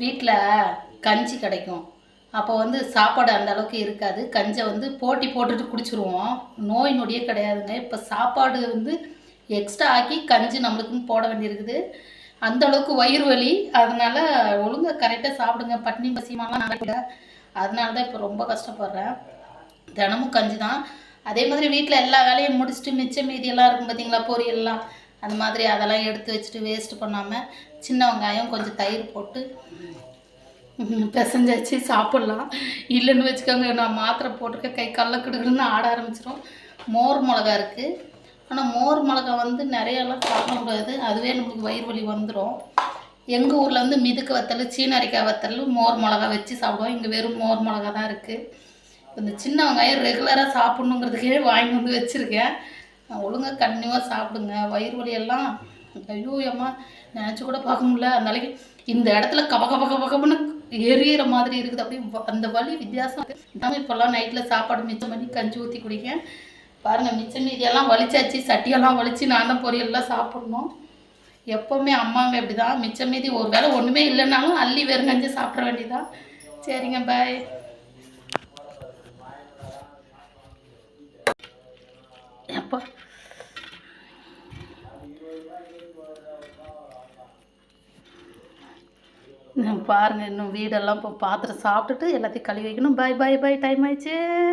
வீட்டில் கஞ்சி கிடைக்கும். அப்போ வந்து சாப்பாடு அந்த அளவுக்கு இருக்காது. கஞ்சை வந்து போட்டி போட்டுட்டு குடிச்சிருவோம். நோய் நொடியே கிடையாதுங்க. இப்போ சாப்பாடு வந்து எக்ஸ்ட்ரா ஆக்கி கஞ்சி நம்மளுக்குன்னு போட வேண்டியிருக்குது. அந்த அளவுக்கு வயிறு வலி. அதனால ஒழுங்காக கரெக்டாக சாப்பிடுங்க. பட்னி பசிமாலாம் நடக்கல. அதனால தான் இப்போ ரொம்ப கஷ்டப்படுறேன். தினமும் கஞ்சி தான். அதே மாதிரி வீட்டில் எல்லா வேலையும் முடிச்சுட்டு மிச்ச மீதியெல்லாம் இருக்கும் பார்த்தீங்களா, பொரியல்லாம். அந்த மாதிரி அதெல்லாம் எடுத்து வச்சுட்டு வேஸ்ட் பண்ணாமல் சின்ன வெங்காயம் கொஞ்சம் தயிர் போட்டு பிசைஞ்சாச்சு சாப்பிட்லாம். இல்லைன்னு வச்சுக்கோங்க, நான் மாத்திரை போட்டிருக்கேன், கை கல்ல கிடுக்குன்னு ஆட ஆரம்பிச்சிடும். மோர் மிளகா இருக்குது. ஆனால் மோர் மிளகா வந்து நிறையெல்லாம் சாப்பிட முடியாது. அதுவே நம்மளுக்கு வயிறு வலி வந்துடும். எங்கள் ஊரில் வந்து மிதுக்கு வத்தல், சீனரிக்காய் வத்தல், மோர் மிளகா வச்சு சாப்பிடுவோம். இங்கே வெறும் மோர் மிளகா தான் இருக்குது. இந்த சின்ன வெங்காயம் ரெகுலராக சாப்பிட்ணுங்கிறதுக்கே வாங்கி வந்து வச்சுருக்கேன். ஒழுங்காக கண்டினியூவாக சாப்பிடுங்க. வயிறு வலியெல்லாம் ஐயோ அம்மா நினச்சி கூட பார்க்க முடியல. அந்த நாளைக்கு இந்த இடத்துல கப கப கப கபன்னு எரியிற மாதிரி இருக்குது. அப்படியே அந்த வலி வித்தியாசம். இல்லாமல் இப்போல்லாம் நைட்டில் சாப்பாடு மிச்சம் பண்ணி கஞ்சி ஊற்றி குடிக்க பாருங்கள். மிச்சம் மீதியெல்லாம் வலிச்சாச்சு. சட்டியெல்லாம் வலித்து நான் தான் பொரியல்லாம் சாப்பிட்ணும். எப்போவுமே அம்மாங்க இப்படி தான். மிச்சம் மீதி ஒரு வேளை ஒன்றுமே இல்லைன்னாலும் அள்ளி வெறுங்கஞ்சி சாப்பிட வேண்டியதான். சரிங்க, பாய். எப்போ பாருங்கள், இன்னும் வீடெல்லாம் இப்போ பாத்திரம் சாப்பிட்டுட்டு எல்லாத்தையும் கழுவி வைக்கணும். பாய் பாய் பாய், டைம் ஆயிடுச்சு.